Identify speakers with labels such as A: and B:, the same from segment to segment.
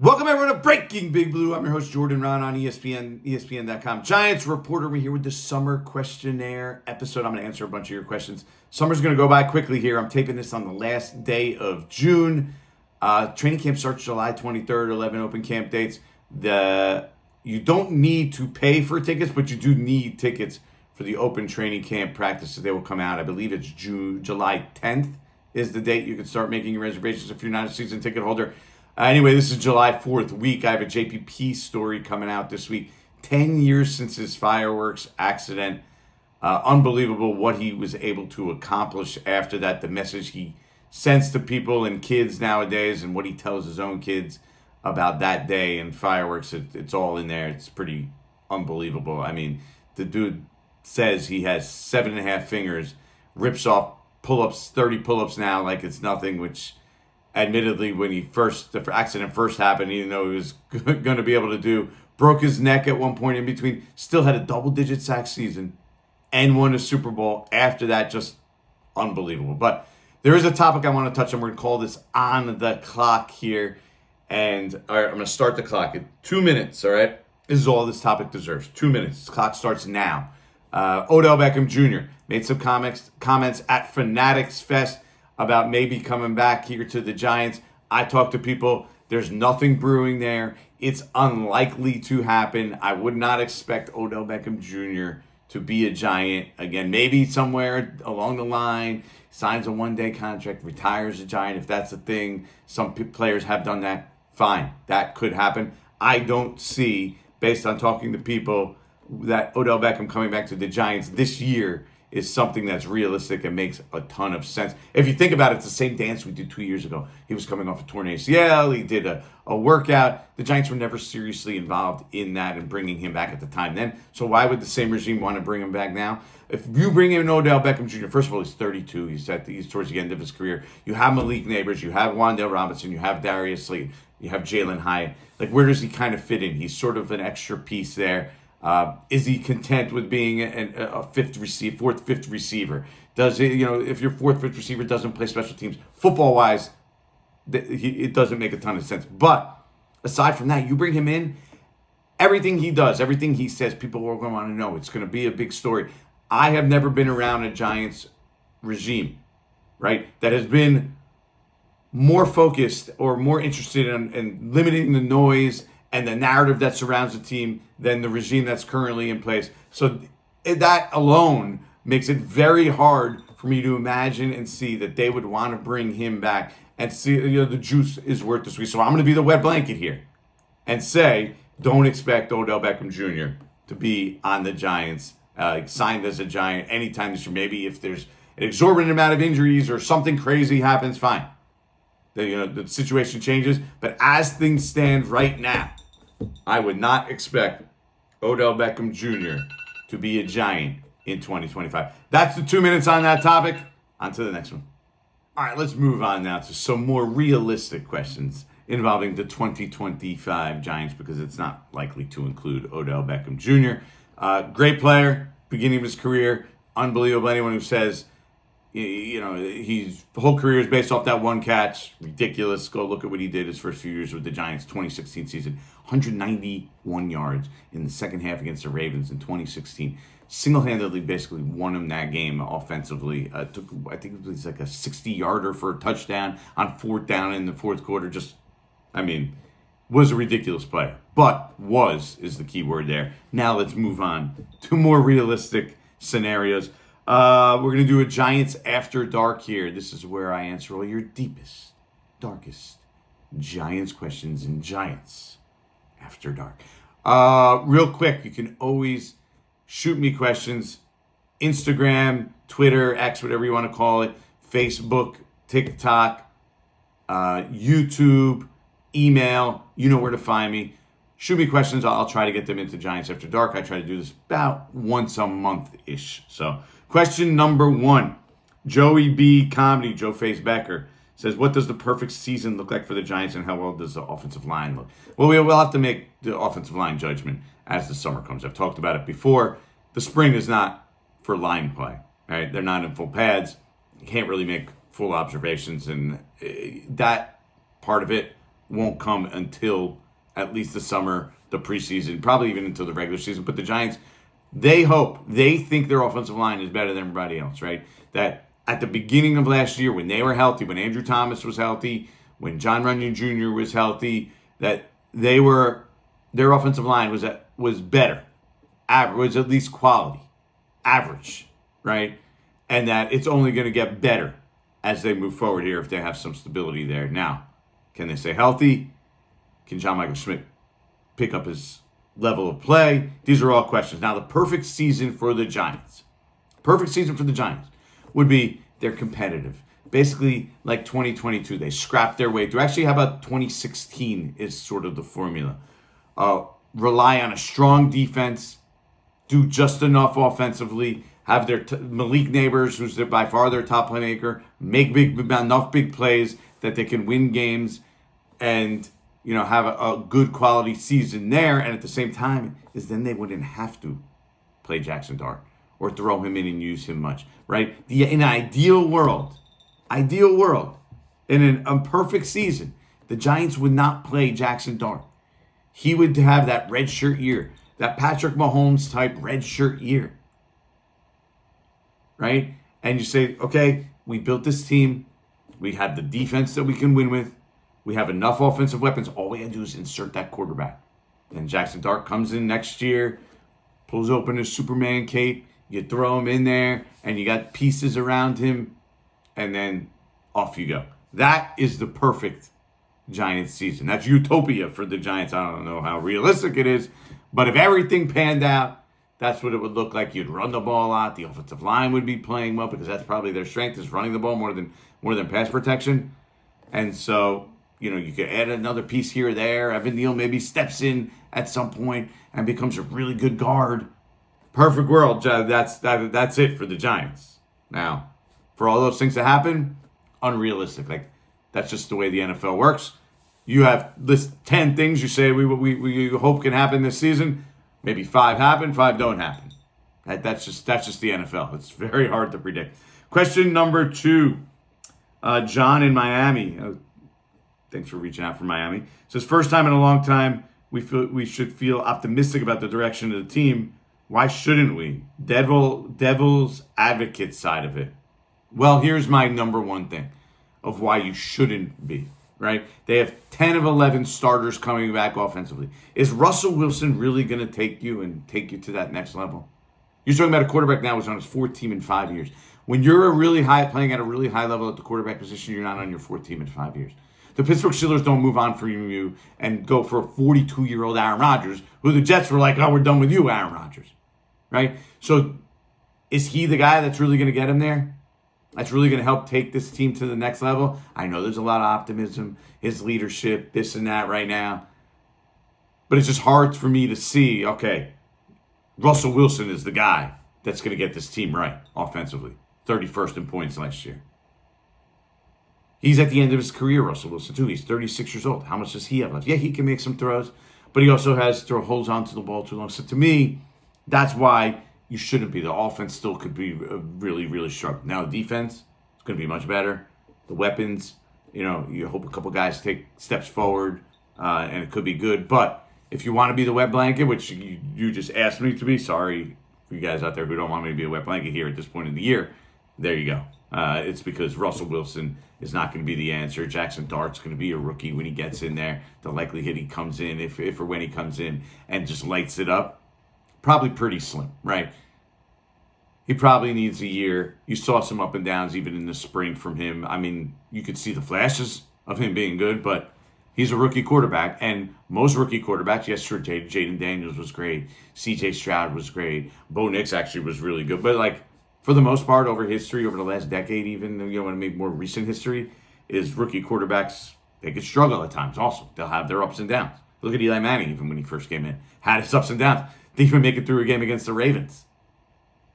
A: Welcome everyone to Breaking Big Blue. I'm your host Jordan Ron on ESPN, ESPN.com. Giants reporter. We're here with the Summer Questionnaire episode. I'm going to answer a bunch of your questions. Summer's going to go by quickly here. I'm taping this on the last day of June. Training camp starts July 23rd, 11 open camp dates. You don't need to pay for tickets, but you do need tickets for the open training camp practices. They will come out. I believe it's July 10th is the date you can start making your reservations if you're not a season ticket holder. Anyway, this is July 4th week. I have a JPP story coming out this week. 10 years since his fireworks accident. Unbelievable what he was able to accomplish after that. The message he sends to people and kids nowadays and what he tells his own kids about that day and fireworks. It's all in there. It's pretty unbelievable. I mean, the dude says he has 7.5 fingers, rips off pull-ups, 30 pull-ups now like it's nothing, which... admittedly, when the accident first happened, he didn't know he was going to be able to do. Broke his neck at one point in between. Still had a double-digit sack season and won a Super Bowl after that. Just unbelievable. But there is a topic I want to touch on. We're going to call this On the Clock here. And all right, I'm going to start the clock at 2 minutes, all right? This is all this topic deserves. 2 minutes. The clock starts now. Odell Beckham Jr. made some comments at Fanatics Fest about maybe coming back here to the Giants. I talked to people. There's nothing brewing there. It's unlikely to happen. I would not expect Odell Beckham Jr. to be a Giant. Again, maybe somewhere along the line, signs a one-day contract, retires a Giant. If that's a thing, some players have done that. Fine, that could happen. I don't see, based on talking to people, that Odell Beckham coming back to the Giants this year is something that's realistic and makes a ton of sense. If you think about it, it's the same dance we did 2 years ago. He was coming off a torn ACL. He did a workout. The Giants were never seriously involved in that and bringing him back at the time then. So why would the same regime want to bring him back now? If you bring in Odell Beckham Jr., first of all, he's 32. He's towards the end of his career. You have Malik Neighbors. You have Wan'Dale Robinson. You have Darius Slade. You have Jalen Hyatt. Like, where does he kind of fit in? He's sort of an extra piece there. Is he content with being a fourth, fifth receiver? Does it, if your fourth, fifth receiver doesn't play special teams, football-wise, it doesn't make a ton of sense. But aside from that, you bring him in, everything he does, everything he says, people are going to want to know. It's going to be a big story. I have never been around a Giants regime, right, that has been more focused or more interested in limiting the noise and the narrative that surrounds the team than the regime that's currently in place. So that alone makes it very hard for me to imagine and see that they would want to bring him back and see, the juice is worth the squeeze. So I'm going to be the wet blanket here and say, don't expect Odell Beckham Jr. to be on the Giants, signed as a Giant anytime this year. Maybe if there's an exorbitant amount of injuries or something crazy happens, fine. The situation changes. But as things stand right now, I would not expect Odell Beckham Jr. to be a Giant in 2025. That's the 2 minutes on that topic. On to the next one. All right, let's move on now to some more realistic questions involving the 2025 Giants, because it's not likely to include Odell Beckham Jr. Great player, beginning of his career. Unbelievable. Anyone who says, his whole career is based off that one catch. Ridiculous. Go look at what he did his first few years with the Giants. 2016 season, 191 yards in the second half against the Ravens in 2016. Single-handedly basically won him that game offensively. I think it was like a 60-yarder for a touchdown on fourth down in the fourth quarter. Was a ridiculous player. But was is the key word there. Now let's move on to more realistic scenarios. We're going to do a Giants After Dark here. This is where I answer all your deepest, darkest Giants questions in Giants After Dark. Real quick, you can always shoot me questions. Instagram, Twitter, X, whatever you want to call it. Facebook, TikTok, YouTube, email. You know where to find me. Shoot me questions. I'll try to get them into Giants After Dark. I try to do this about once a month-ish. So, question number 1. Joey B. Comedy, Joe Face Becker, says, what does the perfect season look like for the Giants and how well does the offensive line look? Well, we'll have to make the offensive line judgment as the summer comes. I've talked about it before. The spring is not for line play. Right? They're not in full pads. You can't really make full observations. And that part of it won't come until at least the summer, the preseason, probably even until the regular season. But the Giants, they think their offensive line is better than everybody else, right? That at the beginning of last year, when they were healthy, when Andrew Thomas was healthy, when John Runyon Jr. was healthy, that their offensive line was better, average, was at least quality, average, right? And that it's only going to get better as they move forward here if they have some stability there. Now, can they stay healthy? Can John Michael Schmidt pick up his level of play? These are all questions. Now, the perfect season for the Giants would be they're competitive. Basically, like 2022, they scrapped their way through. Actually, how about 2016 is sort of the formula. Rely on a strong defense, do just enough offensively, have their Malik Neighbors, who's by far their top playmaker, make enough big plays that they can win games and have a good quality season there. And at the same time, then they wouldn't have to play Jackson Dart or throw him in and use him much, right? In an ideal world, in a perfect season, the Giants would not play Jackson Dart. He would have that red shirt year, that Patrick Mahomes type red shirt year, right? And you say, okay, we built this team. We have the defense that we can win with. We have enough offensive weapons. All we got to do is insert that quarterback. And Jackson Dart comes in next year, pulls open his Superman cape. You throw him in there, and you got pieces around him, and then off you go. That is the perfect Giants season. That's utopia for the Giants. I don't know how realistic it is, but if everything panned out, that's what it would look like. You'd run the ball out. The offensive line would be playing well because that's probably their strength is running the ball more than pass protection. And so, you could add another piece here or there. Evan Neal maybe steps in at some point and becomes a really good guard. Perfect world. That's it for the Giants. Now, for all those things to happen, unrealistic. Like, that's just the way the NFL works. You have list 10 things you say we hope can happen this season. Maybe 5 happen, 5 don't happen. That's just the NFL. It's very hard to predict. Question number 2. John in Miami. Thanks for reaching out from Miami. Says, first time in a long time, we should feel optimistic about the direction of the team. Why shouldn't we? Devil's advocate side of it. Well, here's my number one thing of why you shouldn't be, right? They have 10 of 11 starters coming back offensively. Is Russell Wilson really going to take you to that next level? You're talking about a quarterback now who's on his 4th team in 5 years. When you're playing at a really high level at the quarterback position, you're not on your 4th team in 5 years. The Pittsburgh Steelers don't move on from you and go for a 42-year-old Aaron Rodgers, who the Jets were like, oh, we're done with you, Aaron Rodgers. Right? So is he the guy that's really going to get him there? That's really going to help take this team to the next level? I know there's a lot of optimism, his leadership, this and that right now. But it's just hard for me to see, okay, Russell Wilson is the guy that's going to get this team right offensively. 31st in points last year. He's at the end of his career, Russell Wilson, too. He's 36 years old. How much does he have left? Yeah, he can make some throws, but he also holds on to the ball too long. So to me, that's why you shouldn't be. The offense still could be really, really sharp. Now, the defense is going to be much better. The weapons, you hope a couple guys take steps forward, and it could be good. But if you want to be the wet blanket, which you just asked me to be, sorry for you guys out there who don't want me to be a wet blanket here at this point in the year, there you go. It's because Russell Wilson is not going to be the answer. Jackson Dart's going to be a rookie when he gets in there. The likelihood he comes in, if or when he comes in and just lights it up, probably pretty slim, right? He probably needs a year. You saw some up and downs even in the spring from him. I mean, you could see the flashes of him being good, but he's a rookie quarterback. And most rookie quarterbacks, yes, sure, Jaden Daniels was great. C.J. Stroud was great. Bo Nix actually was really good. But, for the most part, over history, over the last decade even, maybe more recent history, is rookie quarterbacks, they could struggle at times also. They'll have their ups and downs. Look at Eli Manning, even when he first came in. Had his ups and downs. Didn't even make it through a game against the Ravens.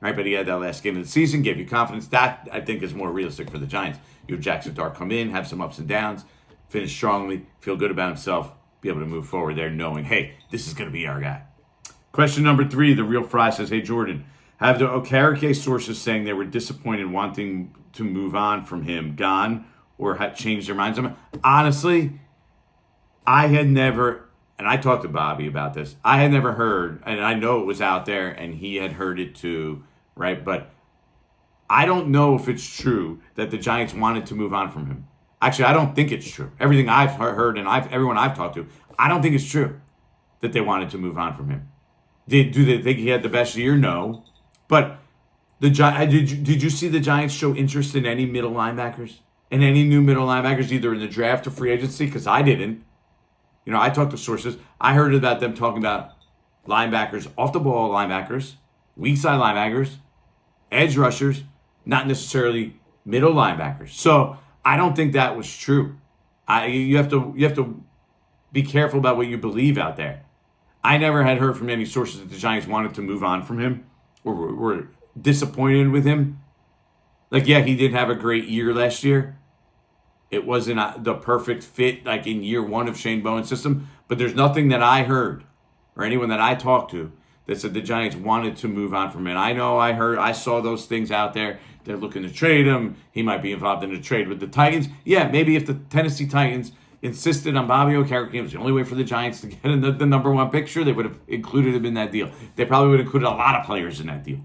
A: Right, but he had that last game of the season, gave you confidence. That, I think, is more realistic for the Giants. You have Jackson Dart come in, have some ups and downs, finish strongly, feel good about himself, be able to move forward there knowing, hey, this is going to be our guy. Question number 3, The Real Fry says, hey, Jordan, have the Okereke sources saying they were disappointed wanting to move on from him gone or had changed their minds? Honestly, I had never, and I talked to Bobby about this, I had never heard, and I know it was out there, and he had heard it too, right? But I don't know if it's true that the Giants wanted to move on from him. Actually, I don't think it's true. Everything I've heard and everyone I've talked to, I don't think it's true that they wanted to move on from him. Do they think he had the best year? No. But did you see the Giants show interest in any middle linebackers? And any new middle linebackers, either in the draft or free agency? Because I didn't. I talked to sources. I heard about them talking about linebackers, off the ball linebackers, weak side linebackers, edge rushers, not necessarily middle linebackers. So I don't think that was true. You have to be careful about what you believe out there. I never had heard from any sources that the Giants wanted to move on from him or were disappointed with him. Like, yeah, he did have a great year last year. It wasn't the perfect fit, like in year one of Shane Bowen's system. But there's nothing that I heard or anyone that I talked to that said the Giants wanted to move on from him. I know I saw those things out there. They're looking to trade him. He might be involved in a trade with the Titans. Yeah, maybe if the Tennessee Titans insisted on Bobby Okereke, it was the only way for the Giants to get the number one pick, sure, they would have included him in that deal. They probably would have included a lot of players in that deal.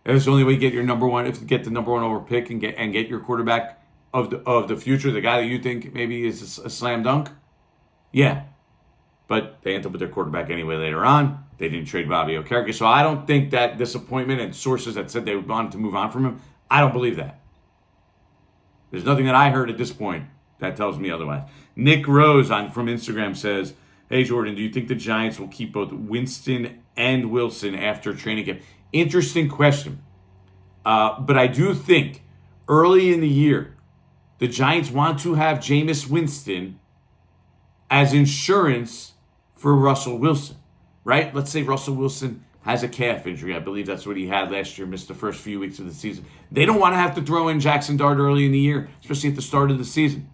A: It was the only way you get your number one, if you get the number one over pick and get your quarterback of the future, the guy that you think maybe is a slam dunk. Yeah. But they ended up with their quarterback anyway later on. They didn't trade Bobby Okereke. So I don't think that disappointment and sources that said they wanted to move on from him, I don't believe that. There's nothing that I heard at this point that tells me otherwise. Nick Rose from Instagram says, hey, Jordan, do you think the Giants will keep both Winston and Wilson after training camp? Interesting question. But I do think early in the year, the Giants want to have Jameis Winston as insurance for Russell Wilson, right? Let's say Russell Wilson has a calf injury. I believe that's what he had last year, missed the first few weeks of the season. They don't want to have to throw in Jackson Dart early in the year, especially at the start of the season.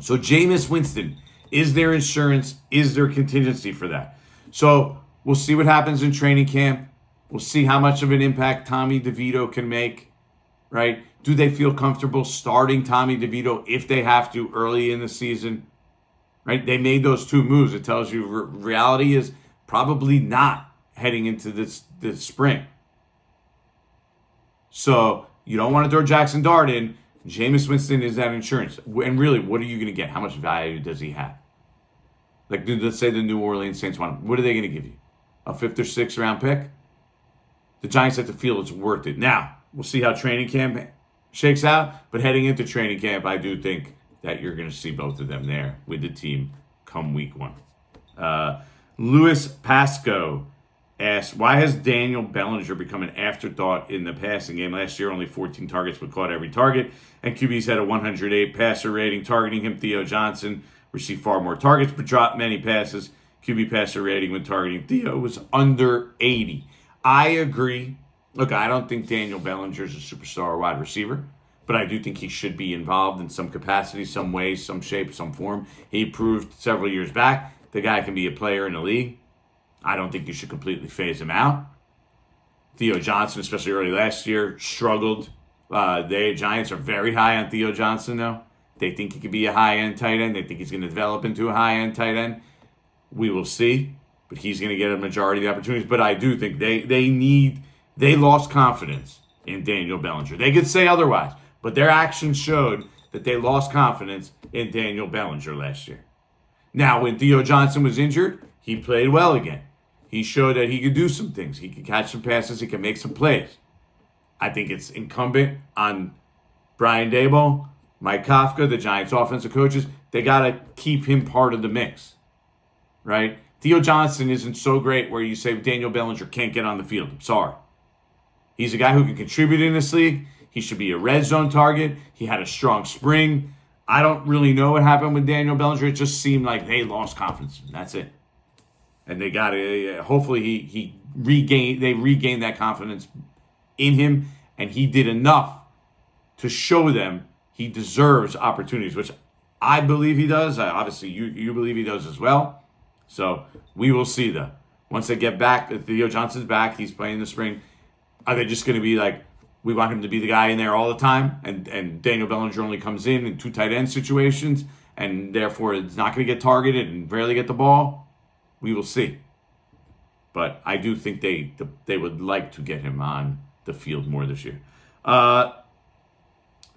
A: So Jameis Winston is their insurance, is their contingency for that. So we'll see what happens in training camp. We'll see how much of an impact Tommy DeVito can make, right? Do they feel comfortable starting Tommy DeVito if they have to early in the season? Right? They made those two moves. It tells you reality is probably not heading into this spring. So you don't want to throw Jackson Dart in. Jameis Winston is that insurance. And really, what are you going to get? How much value does he have? Like, let's say the New Orleans Saints want him. What are they going to give you? A 5th or 6th round pick? The Giants have to feel it's worth it. Now, we'll see how training camp shakes out. But heading into training camp, I do think that you're going to see both of them there with the team come week one. Louis Pasco asks, why has Daniel Bellinger become an afterthought in the passing game? Last year, only 14 targets, but caught every target. And QB's had a 108 passer rating. Targeting him, Theo Johnson received far more targets, but dropped many passes. QB passer rating when targeting Theo was under 80. I agree. Look, I don't think Daniel Bellinger is a superstar wide receiver, but I do think he should be involved in some capacity, some way, some shape, some form. He proved several years back the guy can be a player in the league. I don't think you should completely phase him out. Theo Johnson, especially early last year, struggled. The Giants are very high on Theo Johnson, though. They think he could be a high-end tight end. They think he's going to develop into a high-end tight end. We will see, but he's going to get a majority of the opportunities. But I do think they lost confidence in Daniel Bellinger. They could say otherwise, but their actions showed that they lost confidence in Daniel Bellinger last year. Now, when Theo Johnson was injured, he played well again. He showed that he could do some things. He could catch some passes. He could make some plays. I think it's incumbent on Brian Daboll, Mike Kafka, the Giants' offensive coaches. They got to keep him part of the mix, right? Theo Johnson isn't so great where you say Daniel Bellinger can't get on the field. I'm sorry. He's a guy who can contribute in this league. He should be a red zone target. He had a strong spring. I don't really know what happened with Daniel Bellinger. It just seemed like they lost confidence. That's it. And they got it. Hopefully they regained that confidence in him, and he did enough to show them he deserves opportunities, which I believe he does. Obviously, you believe he does as well. So we will see, though. Once they get back, Theo Johnson's back, he's playing the spring. Are they just going to be like, we want him to be the guy in there all the time, and Daniel Bellinger only comes in two tight end situations, and therefore it's not going to get targeted and rarely get the ball, we will see. But I do think they would like to get him on the field more this year.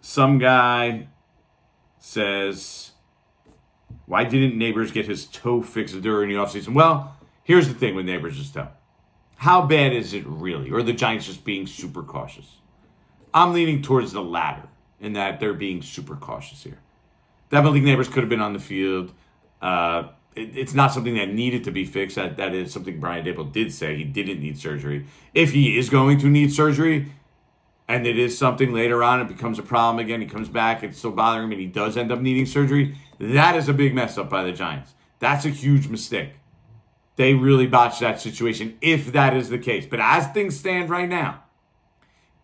A: Some guy says, why didn't Neighbors get his toe fixed during the offseason? Well, here's the thing with Neighbors' toe. How bad is it really? Or the Giants just being super cautious? I'm leaning towards the latter, in that they're being super cautious here. Definitely Neighbors could have been on the field. It's not something that needed to be fixed. That is something Brian Daboll did say. He didn't need surgery. If he is going to need surgery, and it is something later on, it becomes a problem again, he comes back, it's still bothering him, and he does end up needing surgery, that is a big mess up by the Giants. That's a huge mistake. They really botched that situation, if that is the case. But as things stand right now,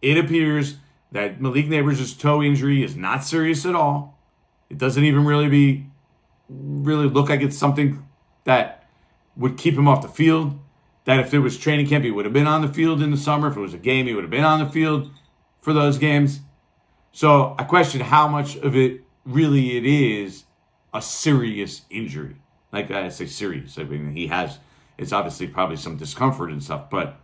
A: it appears that Malik Neighbors' toe injury is not serious at all. It doesn't even really look like it's something that would keep him off the field. That if there was training camp, he would have been on the field in the summer. If it was a game, he would have been on the field for those games. So I question how much of it really it is a serious injury. Like I say serious. I mean, it's obviously probably some discomfort and stuff, but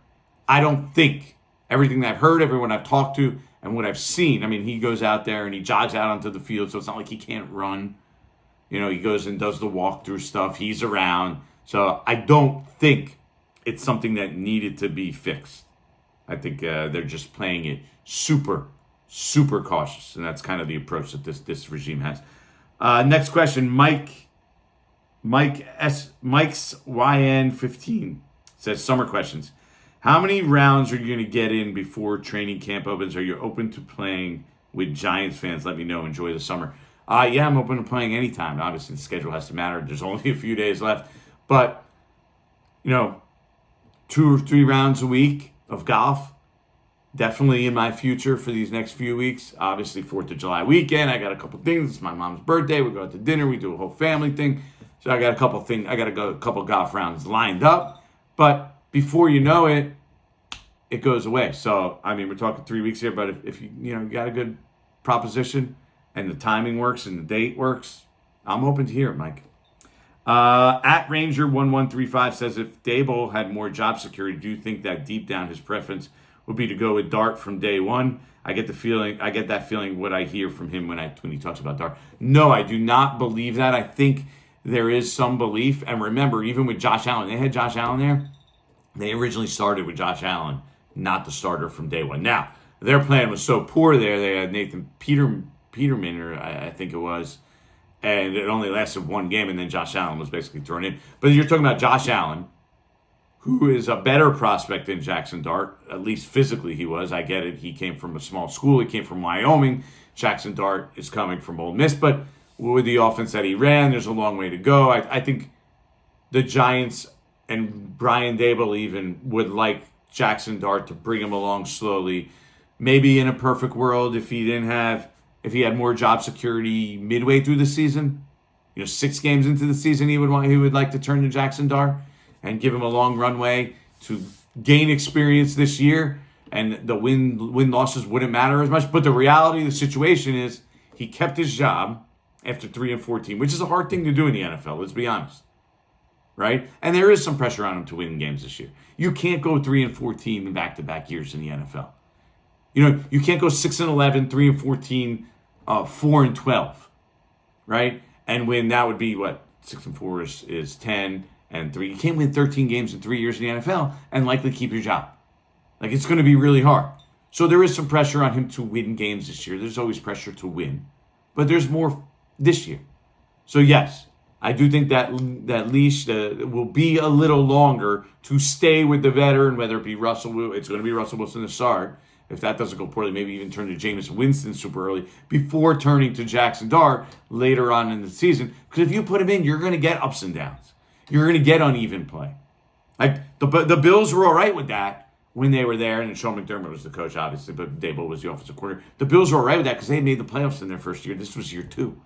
A: I don't think everything that I've heard, everyone I've talked to, and what I've seen, I mean, he goes out there and he jogs out onto the field, so it's not like he can't run. You know, he goes and does the walkthrough stuff. He's around. So I don't think it's something that needed to be fixed. I think they're just playing it super, super cautious. And that's kind of the approach that this regime has. Next question, Mike's YN15 says, summer questions. How many rounds are you going to get in before training camp opens? Are you open to playing with Giants fans? Let me know. Enjoy the summer. Yeah, I'm open to playing anytime. Obviously, the schedule has to matter. There's only a few days left. But, 2 or 3 rounds a week of golf, definitely in my future for these next few weeks. Obviously, 4th of July weekend, I got a couple things. It's my mom's birthday. We go out to dinner. We do a whole family thing. So I got a couple things. I got a couple golf rounds lined up. But before you know it, it goes away. So, I mean, we're talking 3 weeks here. But if you got a good proposition and the timing works and the date works, I'm open to hear it, Mike. At Ranger1135 says, if Daboll had more job security, do you think that deep down his preference would be to go with Dart from day one? I get that feeling what I hear from him when he talks about Dart. No, I do not believe that. I think there is some belief. And remember, even with Josh Allen, they had Josh Allen there. They originally started with Josh Allen, not the starter from day one. Now, their plan was so poor there. They had Nathan Peterman, or I think it was, and it only lasted one game, and then Josh Allen was basically thrown in. But you're talking about Josh Allen, who is a better prospect than Jackson Dart, at least physically he was. I get it. He came from a small school. He came from Wyoming. Jackson Dart is coming from Ole Miss. But with the offense that he ran, there's a long way to go. I think the Giants and Brian Daboll even would like Jackson Dart to bring him along slowly. Maybe in a perfect world, if he had more job security midway through the season, 6 games into the season, he would like to turn to Jackson Dart and give him a long runway to gain experience this year, and the win losses wouldn't matter as much. But the reality of the situation is he kept his job after 3-14, which is a hard thing to do in the NFL, let's be honest. Right? And there is some pressure on him to win games this year. You can't go 3-14 in back-to-back years in the NFL. You can't go 6-11, 3-14, 4-12, right? And win, that would be what 6-4 is 10 and 3. You can't win 13 games in 3 years in the NFL and likely keep your job. Like, it's going to be really hard. So there is some pressure on him to win games this year. There's always pressure to win, but there's more this year. So yes, I do think that leash will be a little longer to stay with the veteran, whether it be Russell Wilson. It's going to be Russell Wilson to start. If that doesn't go poorly, maybe even turn to Jameis Winston super early before turning to Jackson Dart later on in the season. Because if you put him in, you're going to get ups and downs. You're going to get uneven play. Like the Bills were all right with that when they were there, and Sean McDermott was the coach, obviously, but Daboll was the offensive coordinator. The Bills were all right with that because they made the playoffs in their first year. This was year 2.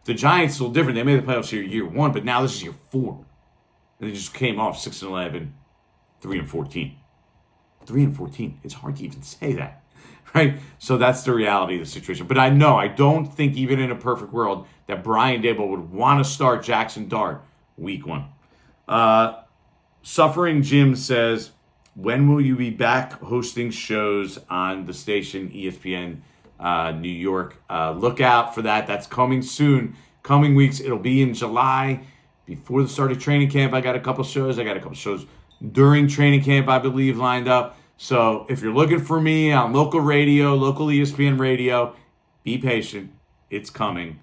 A: The Giants are a little different. They made the playoffs year 1, but now this is year 4. And they just came off 6-11, 3-14. 3-14. It's hard to even say that. right? So that's the reality of the situation. But I don't think even in a perfect world that Brian Dable would want to start Jackson Dart week 1. Suffering Jim says, when will you be back hosting shows on the station ESPN New York? Look out for that. That's coming soon. Coming weeks. It'll be in July before the start of training camp. I got a couple shows. During training camp, I believe, lined up. So if you're looking for me on local radio, local ESPN radio, be patient. It's coming.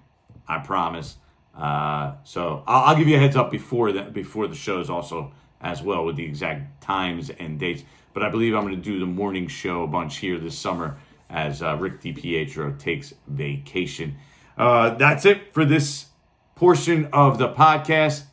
A: I promise. So I'll give you a heads up before the shows also as well with the exact times and dates. But I believe I'm going to do the morning show a bunch here this summer as Rick DiPietro takes vacation. That's it for this portion of the podcast.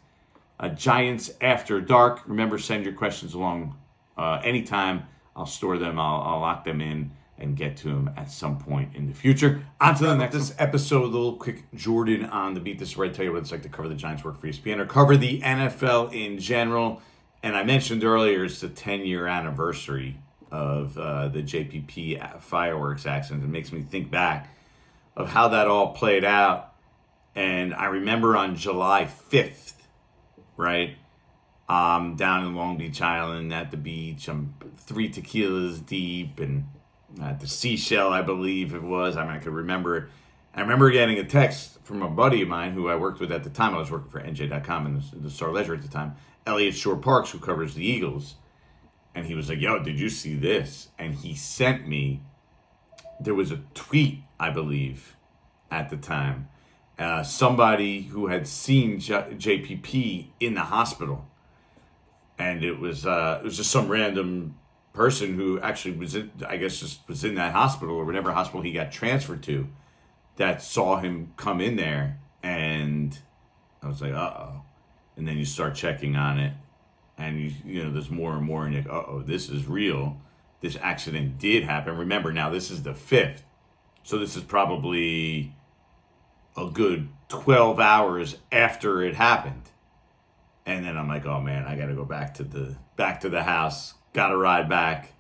A: Giants After Dark. Remember, send your questions along anytime. I'll store them. I'll lock them in and get to them at some point in the future. On to the next episode. A little quick Jordan on the beat. This is where I tell you what it's like to cover the Giants, work for ESPN, or cover the NFL in general. And I mentioned earlier it's the 10-year anniversary of the JPP fireworks accident. It makes me think back of how that all played out. And I remember on July 5th, right, down in Long Beach Island at the beach. I'm 3 tequilas deep and at the Seashell, I believe it was. I mean, I could remember it. I remember getting a text from a buddy of mine who I worked with at the time. I was working for NJ.com and the Star Ledger at the time, Elliot Shore Parks, who covers the Eagles. And he was like, yo, did you see this? And he sent me, there was a tweet, I believe, at the time. Somebody who had seen JPP in the hospital. And it was just some random person who actually was was in that hospital or whatever hospital he got transferred to that saw him come in there. And I was like, uh-oh. And then you start checking on it. And, you know, there's more and more. And you're like, uh-oh, this is real. This accident did happen. Remember, now this is the 5th. So this is probably a good 12 hours after it happened. And then I'm like, oh man, I got to go back to the house. Got to ride back.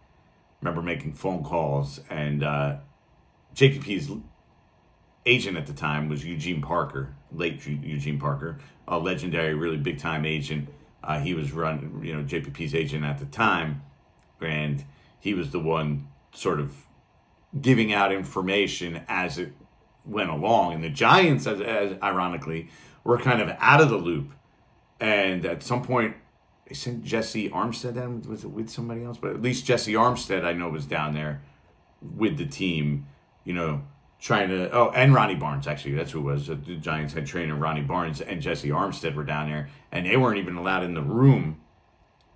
A: Remember making phone calls. And JPP's agent at the time was Eugene Parker, late Eugene Parker, a legendary, really big time agent. He was running, JPP's agent at the time. And he was the one sort of giving out information as it went along. And the Giants, as ironically, were kind of out of the loop. And at some point, they sent Jesse Armstead down. Was it with somebody else? But at least Jesse Armstead, I know, was down there with the team, trying to... Oh, and Ronnie Barnes, actually. That's who it was. The Giants head trainer, Ronnie Barnes, and Jesse Armstead were down there. And they weren't even allowed in the room.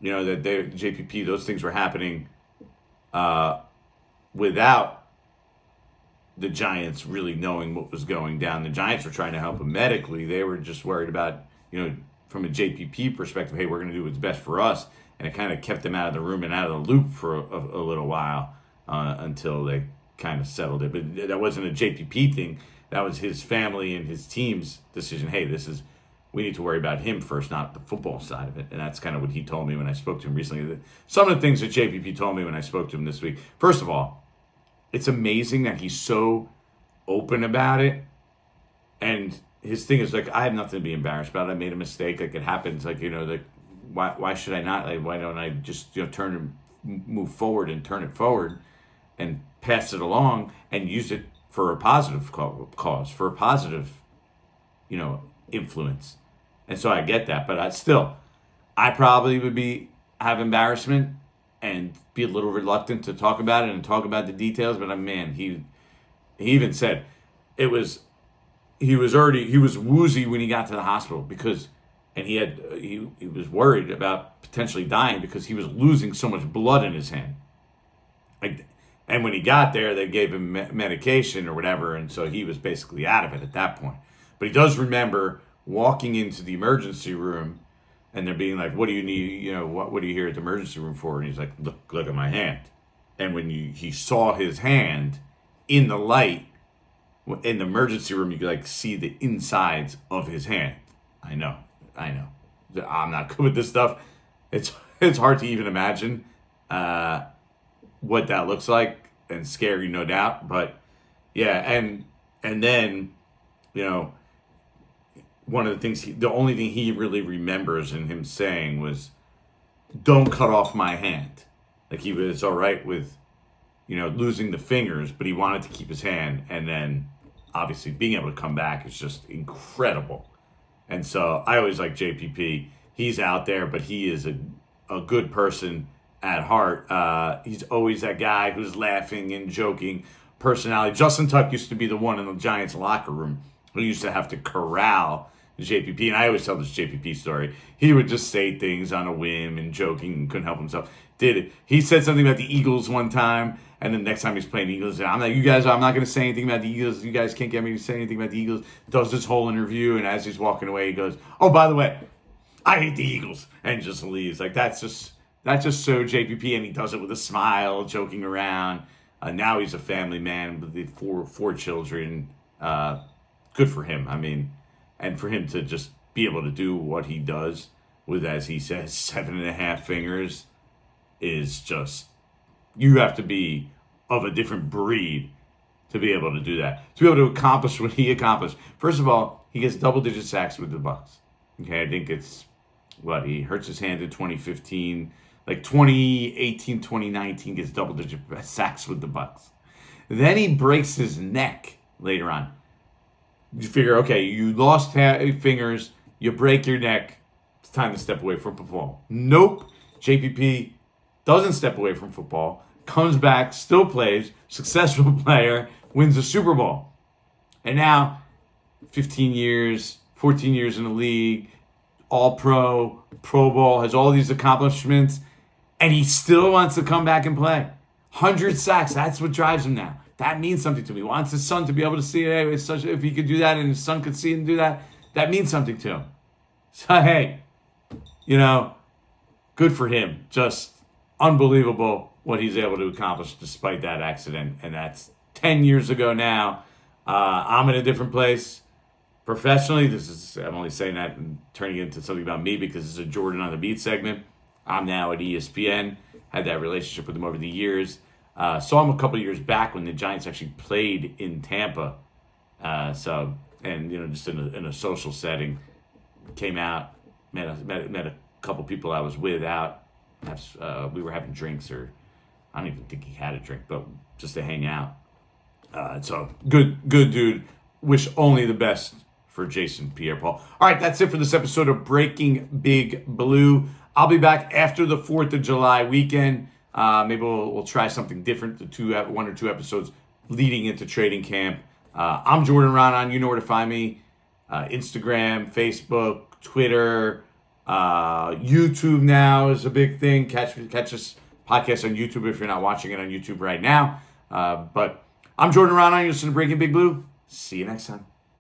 A: That JPP, those things were happening without the Giants really knowing what was going down. The Giants were trying to help him medically. They were just worried about, from a JPP perspective, hey, we're going to do what's best for us. And it kind of kept them out of the room and out of the loop for a little while until they kind of settled it. But that wasn't a JPP thing. That was his family and his team's decision. Hey, we need to worry about him first, not the football side of it. And that's kind of what he told me when I spoke to him recently. Some of the things that JPP told me when I spoke to him this week. First of all, it's amazing that he's so open about it. And his thing is like, I have nothing to be embarrassed about. I made a mistake. Like, it happens. Like, why should I not? Like, why don't I just move forward and turn it forward and pass it along and use it for a positive cause, for a positive, influence. And so I get that, but I probably would have embarrassment and be a little reluctant to talk about it and talk about the details. But man, he even said he was woozy when he got to the hospital and he was worried about potentially dying because he was losing so much blood in his hand. And when he got there, they gave him medication or whatever, and so he was basically out of it at that point. But he does remember walking into the emergency room, and they're being like, "What do you need? What are you here at the emergency room for?" And he's like, "Look at my hand." And when he saw his hand in the light in the emergency room, you could see the insides of his hand. I know. I'm not good with this stuff. It's hard to even imagine what that looks like. and scary, no doubt. But yeah, and then, you know, one of the things, the only thing he really remembers in him saying was, "Don't cut off my hand." Like, he was all right with, you know, losing the fingers, but he wanted to keep his hand. And then, obviously, being able to come back is just incredible. And so I always like JPP. He's out there, but he is a good person at heart. He's always that guy who's laughing and joking personality. Justin Tuck used to be the one in the Giants locker room who used to have to corral JPP. And I always tell this JPP story. He would just say things on a whim and joking and couldn't help himself. Did it. He said something about the Eagles one time, and then next time he's playing the Eagles, I'm like, you guys, I'm not going to say anything about the Eagles. You guys can't get me to say anything about the Eagles. Does this whole interview, and as he's walking away, he goes, "Oh, by the way, I hate the Eagles," and just leaves. Like, that's just so JPP, and he does it with a smile, joking around. Now he's a family man with the four children. Good for him. I mean, and for him to just be able to do what he does with, as he says, 7.5 fingers is just, you have to be of a different breed to be able to do that. To be able to accomplish what he accomplished. First of all, he gets double-digit sacks with the Bucs. Okay, I think it's, he hurts his hand in 2015. Like 2018, 2019, gets double-digit sacks with the Bucs. Then he breaks his neck later on. You figure, okay, you lost fingers, you break your neck, it's time to step away from football. Nope. JPP doesn't step away from football, comes back, still plays, successful player, wins the Super Bowl. And now, 15 years, 14 years in the league, All-Pro, Pro Bowl, has all these accomplishments, and he still wants to come back and play. 100 sacks, that's what drives him now. That means something to me. He wants his son to be able to see it. If he could do that and his son could see him do that, that means something to him. So, hey, you know, good for him. Just unbelievable what he's able to accomplish despite that accident. And that's 10 years ago now. I'm in a different place. Professionally, I'm only saying that and turning it into something about me because it's a Jordan on the Beat segment. I'm now at ESPN. Had that relationship with him over the years. Saw him a couple years back when the Giants actually played in Tampa. Just in a social setting, came out, met a couple people I was with out. We were having drinks, or I don't even think he had a drink, but just to hang out. So good dude. Wish only the best for Jason Pierre-Paul. All right, that's it for this episode of Breaking Big Blue. I'll be back after the 4th of July weekend. Maybe we'll try something different, one or two episodes leading into trading camp. I'm Jordan Ronan. You know where to find me. Instagram, Facebook, Twitter, YouTube now is a big thing. Catch this podcast on YouTube if you're not watching it on YouTube right now. But I'm Jordan Ronan. You're listening to Breaking Big Blue. See you next time.